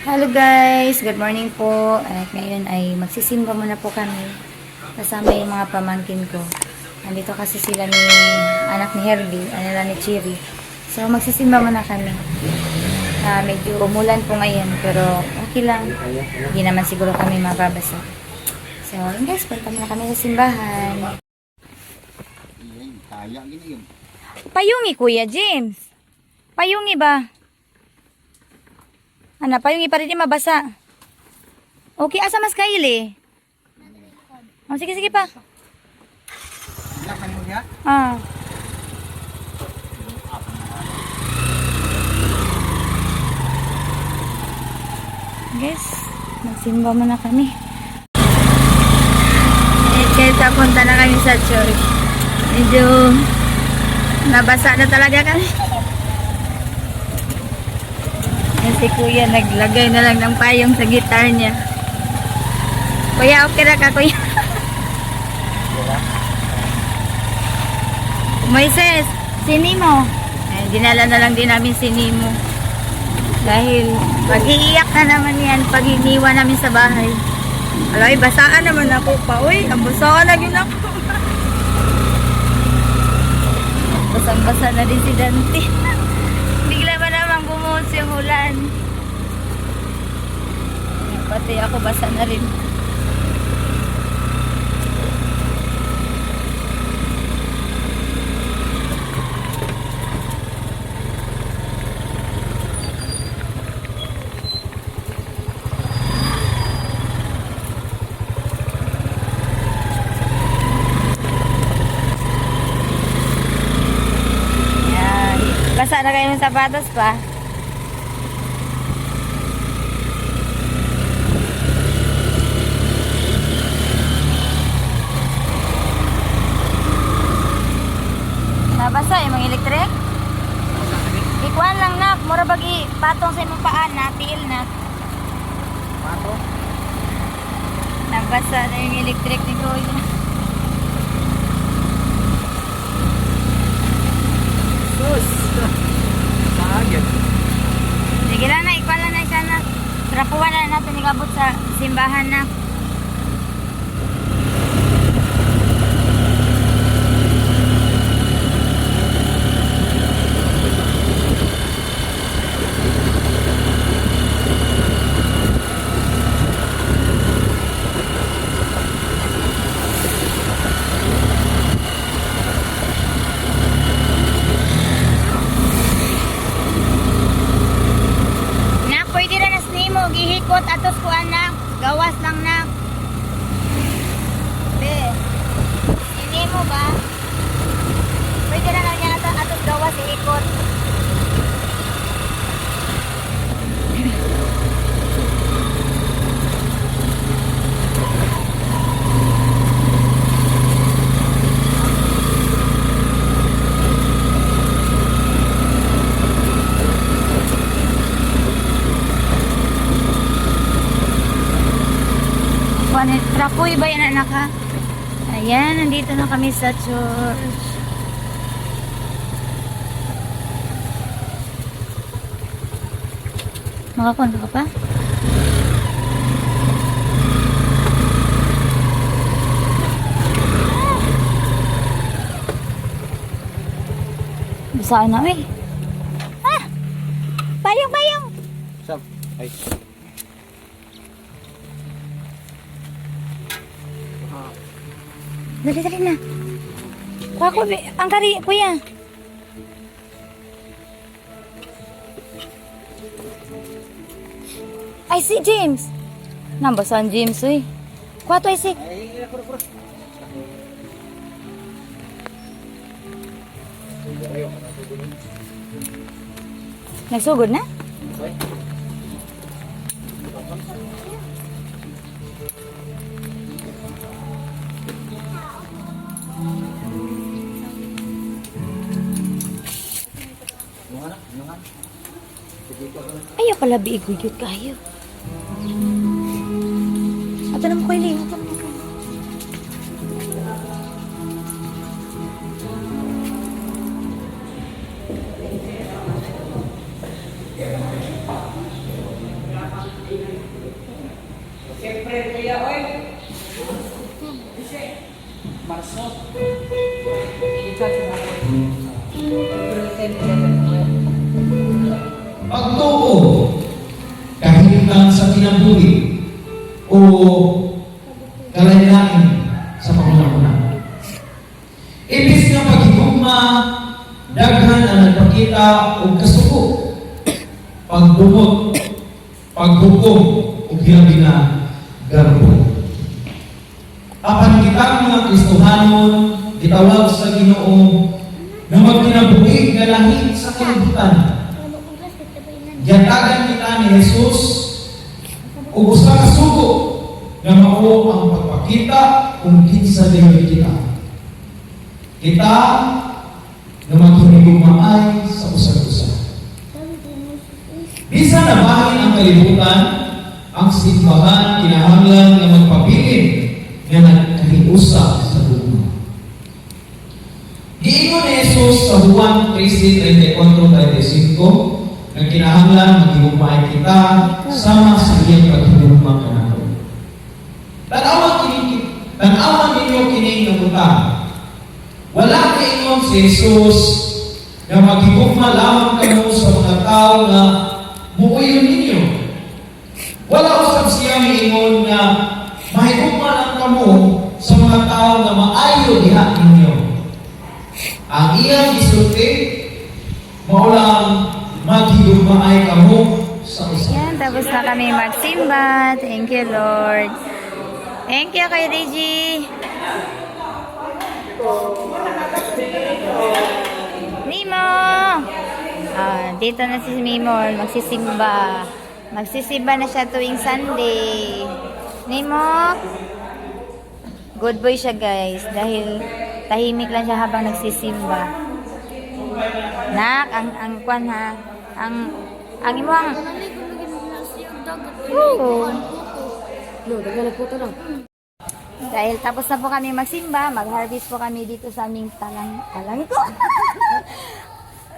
Hello guys! Good morning po. At ngayon ay magsisimba muna po kami. Kasama yung mga pamangkin ko. Nandito kasi sila ni anak ni Herbie, nila ni Chiri. So magsisimba muna kami. Medyo umulan po ngayon pero okay lang. Hindi naman siguro kami mababasa. So yun guys, punta muna kami sa simbahan. Payungi Kuya James. Payungi ba? Ano, payungi pa rin di mabasa. Okay, asa mas kaili? Oh, sige, sige pa. Ah. Guys, magsimba muna kami. Kaya punta na kami sa church. Medyo nabasa na talaga kami. Yan si Kuya, naglagay na lang ng payong sa gitar niya. Kuya, okay na ka, Kuya? Moises, sinimo. Dinala na lang din namin sinimo. Dahil mag-iiyak na naman yan pag iniwan namin sa bahay. Alay, basaan naman ako pa. Uy, ang basaan na yun ako. Basang-basa na din si Dante. Bigla ba naman bumuhos yung ulan. Pati ako basa na rin. Basa na kayo ng sapatos pa. Nabasa yung mga electric? Ikuan lang na. Mura bagi patong sa imong paan na. Tiil na. Patong? Nabasa na yung electric ni Kuya. Sus! Sige lang na, ikuan lang na siya na. Trapuan na natin igabot sa simbahan na. Gihikot atos kuan na, gawas lang na. Be, hindi mo ba? Pwede na lang yan atos gawas ihikot. Trapoy ba yan anak ha? Ayan, nandito na kami sa church. Makakonto ka pa? Basaan na eh. Ah! Payong, payong! Sab, ay. Dali, dali na. Kuha ko, ang kari, Kuya. Ay, si James. Nambasan James, uy. Kuha to, ay si. Nagsugod na? Ayaw pala biiguyot kayo. Ato naman ko iling. Ato naman ko. Pagtuo, kahilingan sa kinabuhi o kalayain sa pangunauna. Ibig nga paghigugma, daghan ang nagpakita o kasuko, pagdumot, paghukom o hilabi na garbo. Apan kita mga Kristohanon, gitawag sa Ginoo na magkinabuhi nga lahi sa kalibutan. Yatagan kita ni Jesus o gusto ka sugo na mao ang pagpakita kung kinsa dayon kita. Kita na maghinigugmaay sa usag-usag. Bisan na bahin ang kalibutan, ang simbahan kinahanglan na magpabilin nga nagkahiusa sa luma. Giingon ni Jesus sa Juan 13:34-35 na kinahanglan maghigugmaay kita sama sa iyang paghigugma kanato. Tanawan ninyo kining nabutang. Wala kaingon si Jesus na maghigugma lamang kamo sa mga tao na muuyon ninyo. Wala usab siya miingon na mahigugma lang kamo sa mga tao na maayo diha ninyo. Ang iyang isulti maulang maghigugmaay kamo sa usa. Yan, tapos na kami magsimba. Thank you, Lord. Thank you kay Reggie. Mimo! Dito na si Mimo, magsisimba. Magsisimba na siya tuwing Sunday. Mimo! Good boy siya, guys. Dahil tahimik lang siya habang nagsisimba. Nak, ang kwan ha. Ang imong. Oo. Dahil tapos na po kami magsimba, mag-harvest po kami dito sa aming talang ko.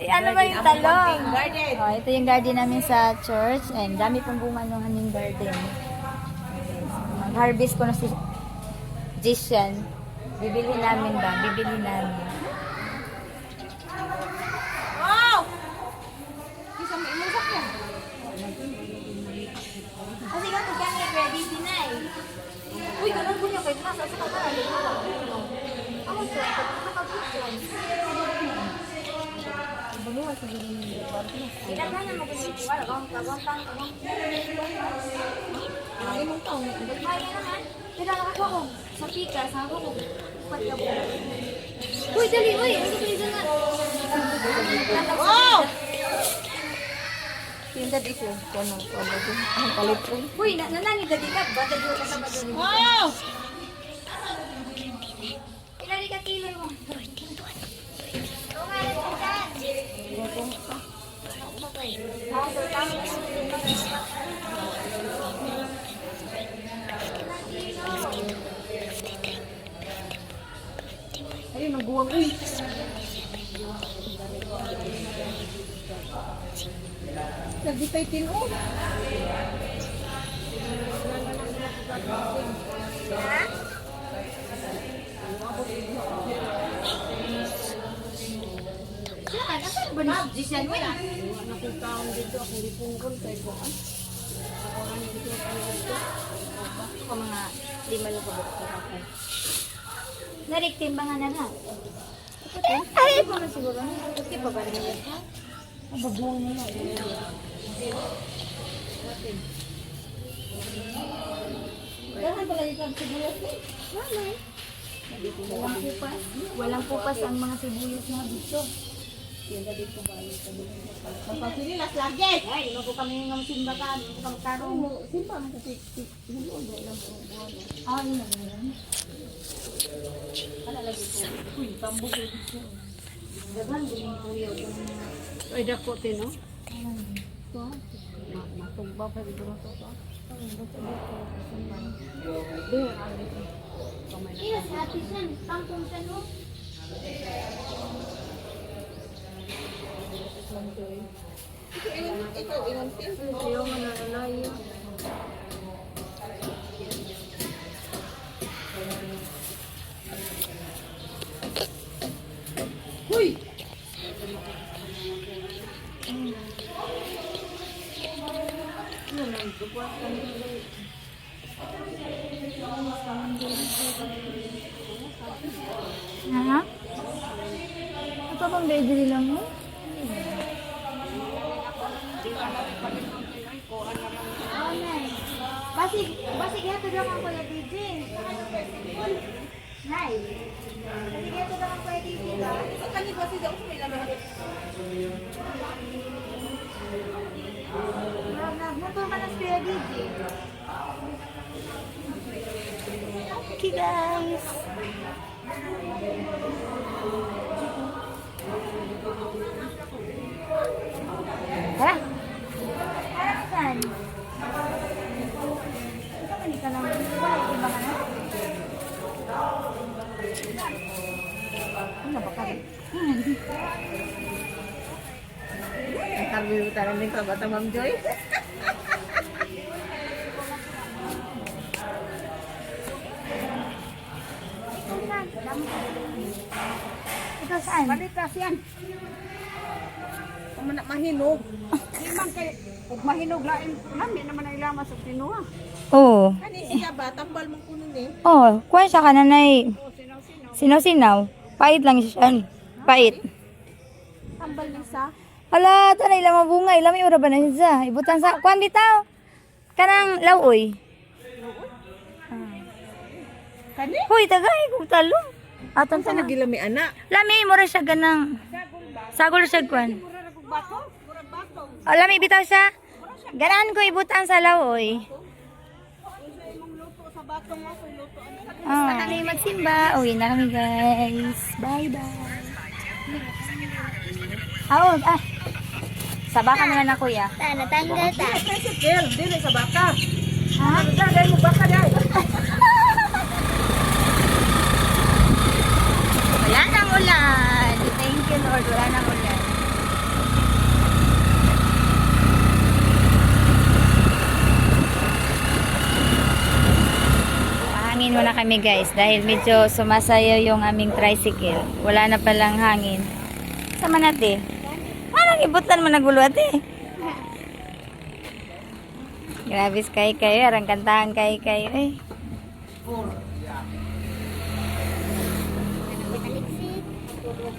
Ano ba yung talong? Oh, ito yung garden namin sa church. And dami pong bunga ng aming garden. Mag-harvest ko na si Jishan. Bibili namin ba? Bibili namin. Wow! Isa may imusak yan. Kasi nga ito kami ready dinay. Uy, ganun po niya kayo. Nasa sa kamara. Ako sir, nakapagpuan. Baluwa sa gano'n yung lugar. Ilagay na mag-isip. Wala kang kagwantang. Ay, mong taong. Bagmaya naman. Kaya nakakuha ko. Sa pika, sa ako ko. Upat ka po. Uy, dali, uy. Ano ba yung nga? Wow! Yung dadi ko. Ang palit ko. Uy, nanani dadi ka. Bata doon ka sa madali. Wow! Ilari ka kilo mo. Ayun, nagbuwang. Uy! Sabi tayo tino. Saan? Asan ba na? Jisyan mo na? Nakitaon dito ako lipungkol tayo ko. Ako mga 5 lang kabot ko ako. Nariktimbangan na na. Ay! Ito na siguro. Ito pa ba rin yan? Babuang mo na. Dahan pala dito ang sibuyas na. Mamay. Walang pupas. Walang pupas ang mga sibuyas na dito. Yan na dito ba? Magpapililas lagi! Ay, hindi ko kami ng simba ka. Hindi ko kami karong. Simba mo kasi. Hindi ko lang po. Ah, yun na yun. Ano lagi ko? Uy, pambuk ko dito. Dagan, guling ko yun. Ay, dako no? Ito. Matugba pa dito na ito. Yes, ati siya. Pangkong siya, no? Ito, ilang pin. Ayaw mo na nalayo. Ha? Ito bang baby lang mo? Basig yato lang ang kuya DJ. Nay. Basig yato lang ang kuya DJ. Kani basig ako may laman. Nato man ang kuya DJ. Okay guys. Tara. Tara saan? Hindi ka lang. Wala iba ka na? Ano ba ka rin? Nakabirutan lang din ka bata, Ma'am Joy. Ikaw saan? Balikas yan. Kung mahinog. Di man kay, kung mahinog lain, lami naman ang ilama sa tinuha. Oo. Kani siya ba, tambal mong kuno ni. Oh, kuha siya ka nanay. O, sinaw-sinaw. Sinaw-sinaw. Pait lang siya. Pait. Tambal ni sa. Ala, ito na ilang mabunga. Ilang may ura ba na siya? Ibutan sa... Kuhan bitaw. Kanang lawoy. Kani? Hoy, tagay. Kung talong. Atan Sa sa nagilami ana. Lami, mura siya ganang... Sagol siya kuhan. Mura ra kog bato. Mura bato. Lami, bitaw siya. Ganaan ko ibutan sa lawoy. Sa imong luto sa bato mo, sa luto ano. Oh. Kami magsimba. Uwi na kami guys. Bye-bye. Saba kami na kuya. Natanggal ta. Sa girl, dili sa baka. Ha? Dili mo baka dai. Wala nang ulan. Thank you Lord. Wala nang ulan. Hangin muna kami guys dahil medyo sumasayaw yung aming tricycle. Wala na palang hangin. Sama natin. Parang ibutan mo nagulo ate. Grabe kay kayo. Arang kantahan kay kayo eh.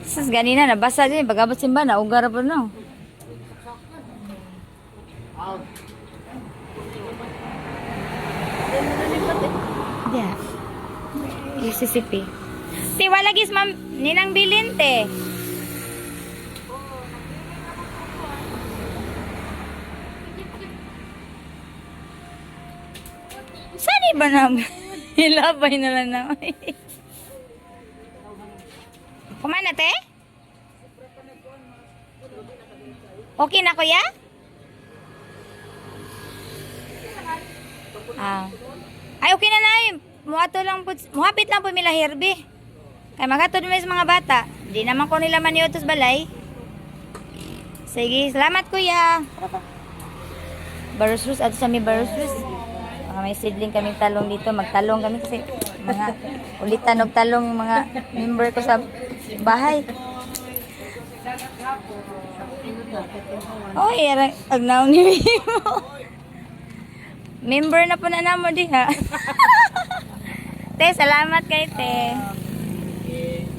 Sus, ganina nabasa din. Pagkabot simba na, ugar po no. Yeah. Mississippi. Ti, wala gis ma'am, ninang bilin te. Saan ba na? Hilabay na lang naman. Kumain na, te? Okay na, kuya? Ay, okay na na eh. Muhapit lang po mila Herbie. Kaya magatod mo sa mga bata. Di naman ko nila maniutos balay. Sige, salamat kuya. Barus ato sa may barus. May sidling kaming talong dito. Magtalong kami kasi mga ulitan og talong yung mga member ko sa bahay. Oy, agnaw ni mo. Member na po na namo diha. Te, salamat kay te.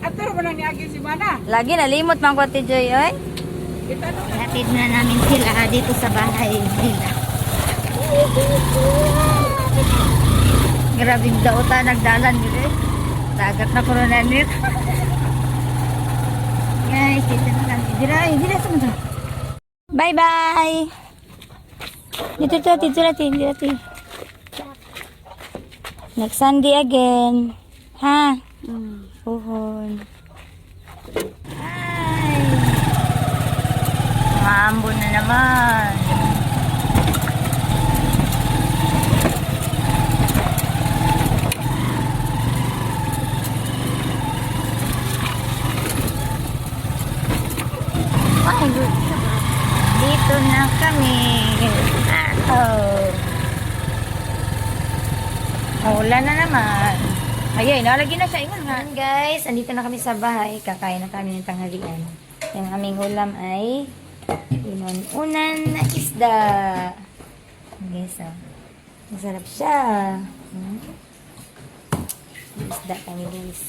Ato ra man ni agi si Mana. Lagi nalimot man ko ti Joy, oy. Kita no. Hatid na namin sila dito sa bahay nila. Grabing dauta nagdalan nila. Dagat na corona nila. Guys, dito na kami. Dira sa mga. Bye-bye. Dito natin. Next Sunday again. Ha? Puhon. Ay. Maambon na naman. Ay, good. Dito na kami. Ulan na naman. Ayun, nalagyan na siya. Ingon nga. Guys, andito na kami sa bahay. Kakain na kami ng tanghalian. Yung aming ulam ay inunan na isda. guys. Oh. Masarap siya. Isda kami guys.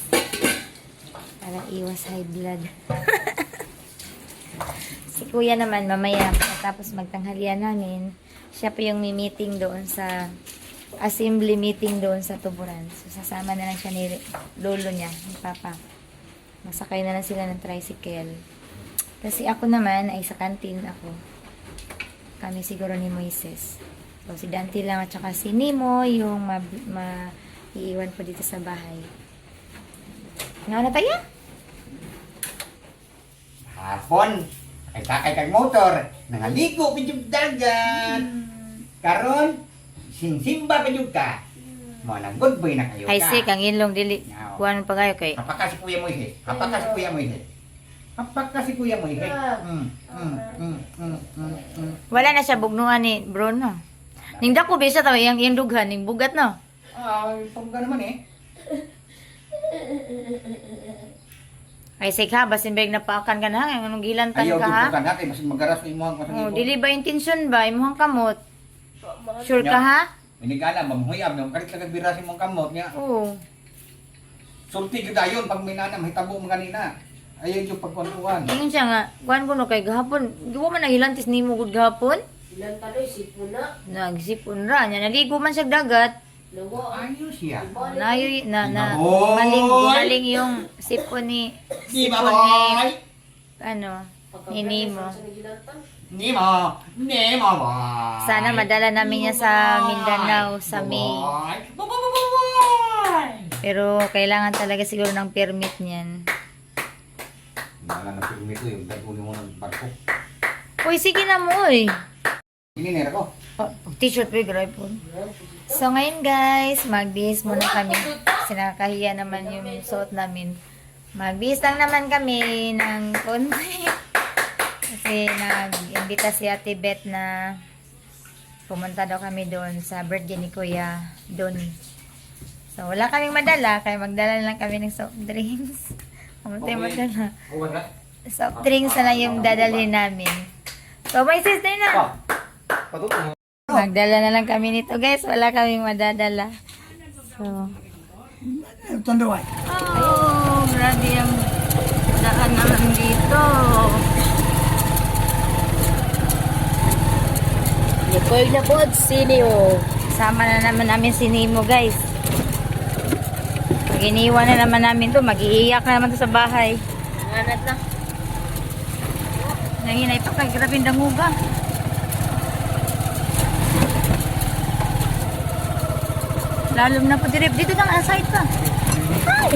Para iwas high blood. Si kuya naman, mamaya, tapos magtanghalian namin, siya pa yung meeting doon sa assembly meeting doon sa Tuburan. So, sasama na lang siya ni lolo niya, ni Papa. Masakay na lang sila ng tricycle. Kasi ako naman ay sa kantin ako. Kami siguro ni Moises. So, si Dante lang at saka si Nemo yung iiwan po dito sa bahay. Nga na tayo? Hapon, ay sakay kag motor, nangaligo pinyug dagat. Karon, sinsimba pinyug ka. Mo nang good boy na kayo Ay, ka. sik, ang inlong dili. Now. Kuhaan pa kayo kay. Apaka si Kuya Moises? Apaka si Kuya Moises? Apaka si Kuya Moises? Wala na siya bugnuan ni Bruno. Ning dako bisa tayo yung dughan, ning bugat no. Pagka naman eh. Ay, sik ha, basin bag napaakan ka na, anong gilantan Ayaw ka din ha? po ka natin, mas magaras mo imuhang ko sa Oh, ibo. dili ba intention ba? Imuhang kamot. Sure ka ha? Inigala, mamhuyab, nung kalit kag birasin mong kamot niya. Oo. Sulti ka dayon, pag may nanam, hitabo mo kanina. Ayaw yung pagkwantuan. Ingon siya nga, kuhaan ko no kay gahapon. Di mo man nahilantis ni mo gud gahapon? Ilan taloy, sipon na. Nagsipon ra nya naligo man siya dagat. Lawa. Ayos siya. Nayo na Oy! maling yung sipon ni Di ba, sipon ni boy? ano ni Nemo. Nemo! Nemo, boy! Sana madala namin niya sa Mindanao sa May. Pero kailangan talaga siguro ng permit niyan. Wala na permit ko yung daguli mo ng barko. Uy, sige na mo eh. Ininera ko. Oh, t-shirt po, po. So ngayon guys, magbihis muna kami. Kasi nakakahiya naman yung suot namin. Magbihis lang naman kami ng konti. Kasi nag-imbita si Ate Beth na pumunta daw kami doon sa birthday ni Kuya Donnie. So wala kaming madala, kaya magdala lang kami ng soft drinks. Pumunta yung madala. Soft drinks na lang yung dadalhin namin. So may sister na. Magdala na lang kami nito guys. Wala kaming madadala. So. Oh, grabe yung daan naman dito. Nikoy na po, sinio. Sama na naman namin si Nemo guys. Pag iniwan na naman namin to, mag-iiyak na naman to sa bahay. Nanat na. Nanginay pa kay grabe yung danguga. Lalom na po direct. Dito na nga, side pa. Hi!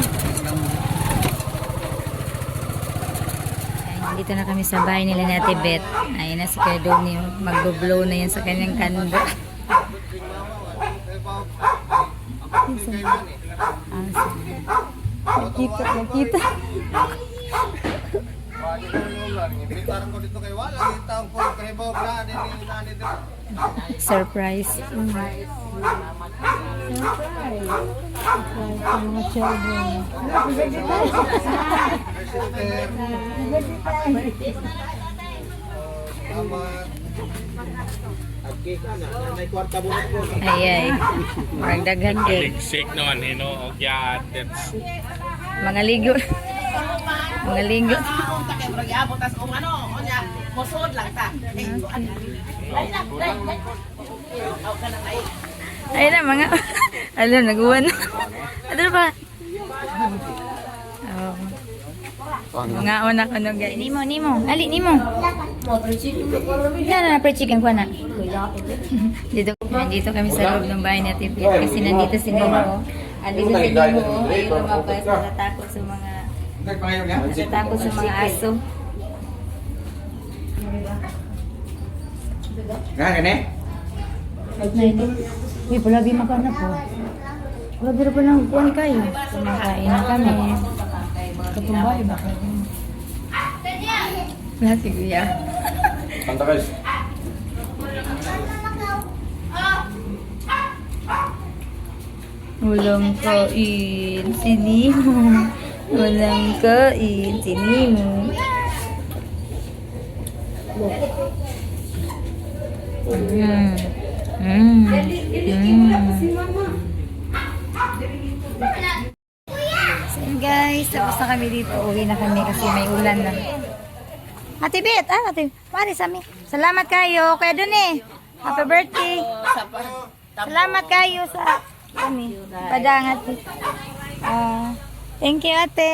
Ayan, dito na kami sa bahay nila ni Ate Beth. Ayun na si Kuya Donnie. Mag-blow na yan sa kanyang kanda. Nakita. Surprise. Surprise. Mga children. Ay, ay. Marang daghan cake. Shake noon, yeah, that's Mga ligo. Mga ligo. Ay na mga. Alam, naguwan. Ano ba? Oh. Mga una ko no guys. Nimo. Ali, Nimo. Yan na, pre-chicken ko na. Dito kami sa loob ng bahay natin. Kasi nandito si Nemo. Andito si Nemo. Ay lumabas. Natatakot sa mga aso. Ganyan eh? Uy, palagi makan na po. Palagi na po ng kuwan kayo. Kumakain na kami. Katumbahay ba kayo? Wala si Kuya. Santa guys. Walang kain si Nemo. Walang kain si Nemo. So yun guys, tapos na kami dito. Uwi na kami kasi may ulan na. Ate Bet, ate, pare sa amin. Salamat kayo. Kaya dun eh. Happy birthday. Salamat kayo sa kami. Padangat. Thank you ate.